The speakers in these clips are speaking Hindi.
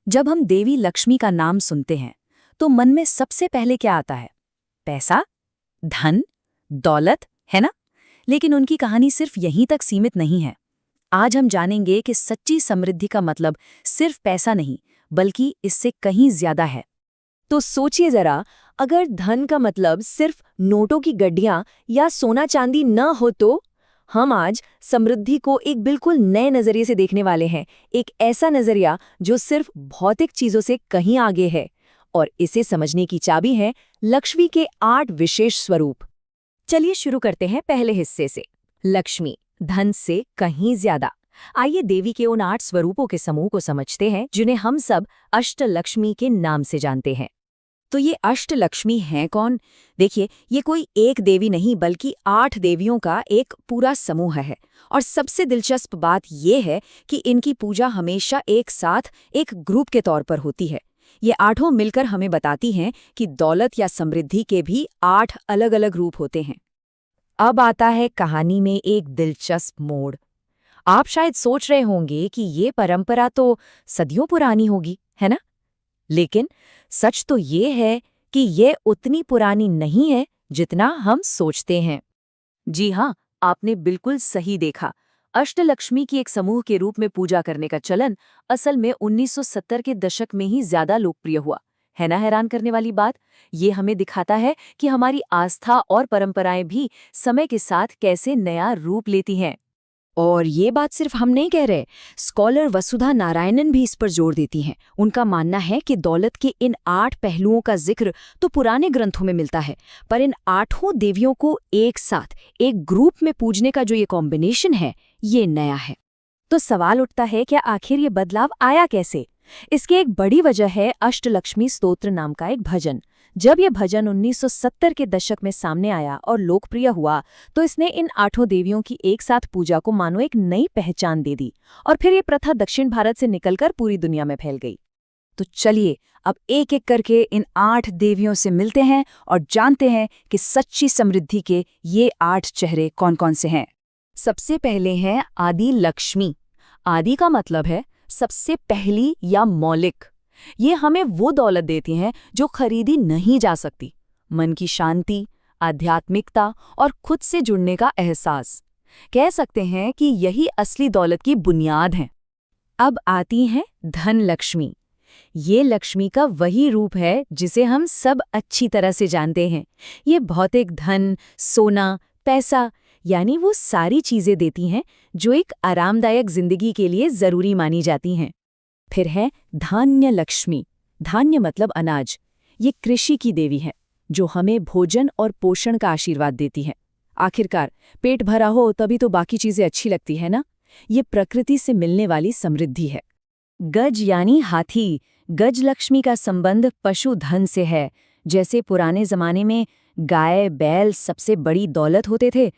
जब हम देवी लक्ष्मी का नाम सुनते हैं तो मन में सबसे पहले क्या आता है? पैसा, धन, दौलत, है ना? लेकिन उनकी कहानी सिर्फ यहीं तक सीमित नहीं है। आज हम जानेंगे कि सच्ची समृद्धि का मतलब सिर्फ पैसा नहीं, बल्कि इससे कहीं ज्यादा है। तो सोचिए जरा, अगर धन का मतलब सिर्फ नोटों की गड्डियां या सोना चांदी न हो तो हम आज समृद्धि को एक बिल्कुल नए नजरिए से देखने वाले हैं। एक ऐसा नजरिया जो सिर्फ भौतिक चीजों से कहीं आगे है। और इसे समझने की चाबी है लक्ष्मी के 8 विशेष स्वरूप। चलिए शुरू करते हैं पहले हिस्से से। लक्ष्मी, धन से कहीं ज्यादा। आइए देवी के उन 8 स्वरूपों के समूह को समझते हैं जिन्हें हम सब अष्टलक्ष्मी के नाम से जानते हैं। तो ये अष्टलक्ष्मी हैं कौन? देखिए, ये कोई एक देवी नहीं बल्कि 8 देवियों का एक पूरा समूह है। और सबसे दिलचस्प बात ये है कि इनकी पूजा हमेशा एक साथ एक ग्रुप के तौर पर होती है। ये 8 मिलकर हमें बताती हैं कि दौलत या समृद्धि के भी 8 अलग-अलग रूप होते हैं। अब आता है कहानी में एक दिलचस्प मोड़। आप शायद सोच रहे होंगे कि ये परंपरा तो सदियों पुरानी होगी, है ना? लेकिन सच तो ये है कि ये उतनी पुरानी नहीं है जितना हम सोचते हैं। जी हाँ, आपने बिल्कुल सही देखा। अष्टलक्ष्मी की एक समूह के रूप में पूजा करने का चलन असल में 1970 के दशक में ही ज्यादा लोकप्रिय हुआ। है ना हैरान करने वाली बात? ये हमें दिखाता है कि हमारी आस्था और परंपराएं भी समय के साथ कैसे नया रूप लेती हैं। और ये बात सिर्फ हम नहीं कह रहे, स्कॉलर वसुधा नारायणन भी इस पर जोर देती हैं। उनका मानना है कि दौलत के इन 8 पहलुओं का जिक्र तो पुराने ग्रंथों में मिलता है, पर इन 8 देवियों को एक साथ एक ग्रुप में पूजने का जो ये कॉम्बिनेशन है, ये नया है। तो सवाल उठता है, क्या आखिर ये बदलाव आया कैसे? इसकी एक बड़ी वजह है अष्टलक्ष्मी स्तोत्र नाम का एक भजन। जब यह भजन 1970 के दशक में सामने आया और लोकप्रिय हुआ, तो इसने इन 8 देवियों की एक साथ पूजा को मानो एक नई पहचान दे दी। और फिर ये प्रथा दक्षिण भारत से निकलकर पूरी दुनिया में फैल गई। तो चलिए अब एक एक करके इन 8 देवियों से मिलते हैं और जानते हैं कि सच्ची समृद्धि के ये 8 चेहरे कौन-कौन से हैं। सबसे पहले हैं आदि लक्ष्मी। आदि का मतलब है सबसे पहली या मौलिक। ये हमें वो दौलत देती हैं जो खरीदी नहीं जा सकती। मन की शांति, आध्यात्मिकता और खुद से जुड़ने का एहसास। कह सकते हैं कि यही असली दौलत की बुनियाद है। अब आती हैं धन लक्ष्मी। ये लक्ष्मी का वही रूप है जिसे हम सब अच्छी तरह से जानते हैं। ये भौतिक धन, सोना, पैसा, यानी वो सारी चीजें देती हैं जो एक आरामदायक जिंदगी के लिए जरूरी मानी जाती हैं। फिर है धान्य लक्ष्मी। धान्य मतलब अनाज। ये कृषि की देवी है जो हमें भोजन और पोषण का आशीर्वाद देती है। आखिरकार पेट भरा हो तभी तो बाकी चीजें अच्छी लगती है ना। ये प्रकृति से मिलने वाली समृद्धि है। गज यानी हाथी। गज लक्ष्मी का संबंध पशुधन से है। जैसे पुराने जमाने में गाय बैल सबसे बड़ी दौलत होते थे,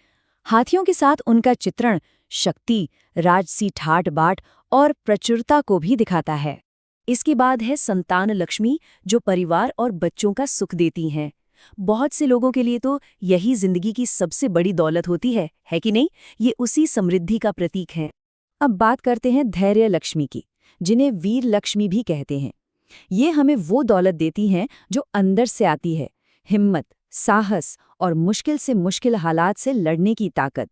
हाथियों के साथ उनका चित्रण शक्ति, राजसी ठाट बाट और प्रचुरता को भी दिखाता है। इसके बाद है संतान लक्ष्मी, जो परिवार और बच्चों का सुख देती हैं। बहुत से लोगों के लिए तो यही जिंदगी की सबसे बड़ी दौलत होती है कि नहीं? ये उसी समृद्धि का प्रतीक है। अब बात करते हैं धैर्य लक्ष्मी की, जिन्हें वीर लक्ष्मी भी कहते हैं। ये हमें वो दौलत देती हैं जो अंदर से आती है। हिम्मत, साहस और मुश्किल से मुश्किल हालात से लड़ने की ताकत।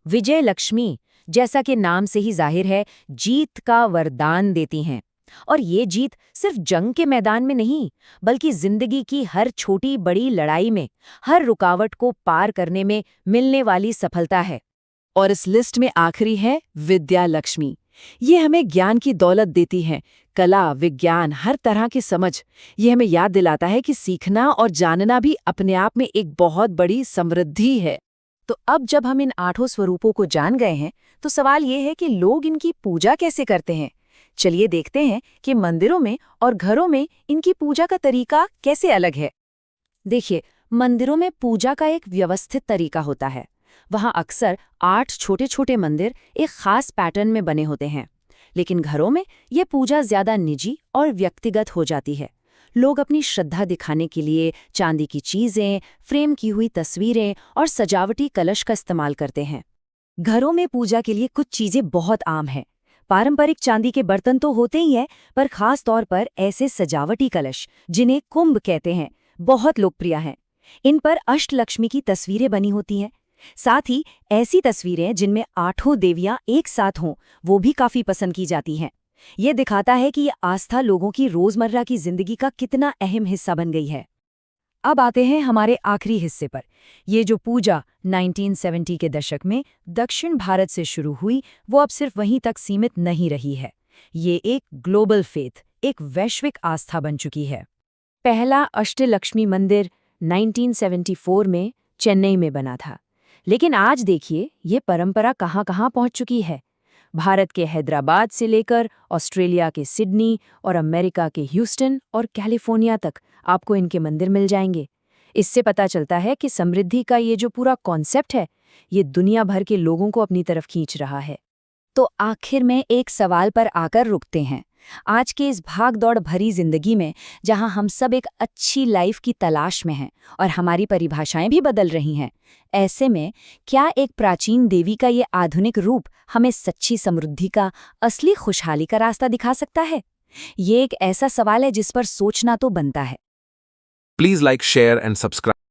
विजय लक्ष्मी, जैसा कि नाम से ही जाहिर है, जीत का वरदान देती हैं। और ये जीत सिर्फ जंग के मैदान में नहीं, बल्कि जिंदगी की हर छोटी बड़ी लड़ाई में, हर रुकावट को पार करने में मिलने वाली सफलता है। और इस लिस्ट में आखिरी है विद्या लक्ष्मी। ये हमें ज्ञान की दौलत देती है। कला, विज्ञान, हर तरह की समझ। ये हमें याद दिलाता है कि सीखना और जानना भी अपने आप में एक बहुत बड़ी समृद्धि है। तो अब जब हम इन 8 स्वरूपों को जान गए हैं, तो सवाल ये है कि लोग इनकी पूजा कैसे करते हैं। चलिए देखते हैं कि मंदिरों में और घरों में इनकी पूजा का तरीका कैसे अलग है। देखिए, मंदिरों में पूजा का एक व्यवस्थित तरीका होता है। वहाँ अक्सर 8 छोटे-छोटे मंदिर एक खास पैटर्न में बने होते हैं। लेकिन घरों में ये पूजा ज्यादा निजी और व्यक्तिगत हो जाती है। लोग अपनी श्रद्धा दिखाने के लिए चांदी की चीजें, फ्रेम की हुई तस्वीरें और सजावटी कलश का इस्तेमाल करते हैं। घरों में पूजा के लिए कुछ चीजें बहुत आम हैं। पारंपरिक चांदी के बर्तन तो होते ही हैं, पर खास तौर पर ऐसे सजावटी कलश जिन्हें कुंभ कहते हैं, बहुत लोकप्रिय हैं। इन पर अष्टलक्ष्मी की तस्वीरें बनी होती हैं। साथ ही ऐसी तस्वीरें जिनमें 8 देवियां एक साथ हों, वो भी काफी पसंद की जाती हैं। ये दिखाता है कि ये आस्था लोगों की रोजमर्रा की जिंदगी का कितना अहम हिस्सा बन गई है। अब आते हैं हमारे आखिरी हिस्से पर। ये जो पूजा 1970 के दशक में दक्षिण भारत से शुरू हुई, वो अब सिर्फ वहीं तक सीमित नहीं रही है। ये एक ग्लोबल फेथ, एक वैश्विक आस्था बन चुकी है। पहला अष्टलक्ष्मी मंदिर 1974 में चेन्नई में बना था, लेकिन आज देखिए ये परंपरा कहाँ-कहाँ पहुंच चुकी है। भारत के हैदराबाद से लेकर ऑस्ट्रेलिया के सिडनी और अमेरिका के ह्यूस्टन और कैलिफोर्निया तक आपको इनके मंदिर मिल जाएंगे। इससे पता चलता है कि समृद्धि का ये जो पूरा कॉन्सेप्ट है, ये दुनिया भर के लोगों को अपनी तरफ खींच रहा है। तो आखिर में एक सवाल पर आकर रुकते हैं। आज के इस भाग-दौड़ भरी जिंदगी में, जहां हम सब एक अच्छी लाइफ की तलाश में हैं और हमारी परिभाषाएं भी बदल रही हैं, ऐसे में क्या एक प्राचीन देवी का ये आधुनिक रूप हमें सच्ची समृद्धि का, असली खुशहाली का रास्ता दिखा सकता है? ये एक ऐसा सवाल है जिस पर सोचना तो बनता है। Please like, share and subscribe.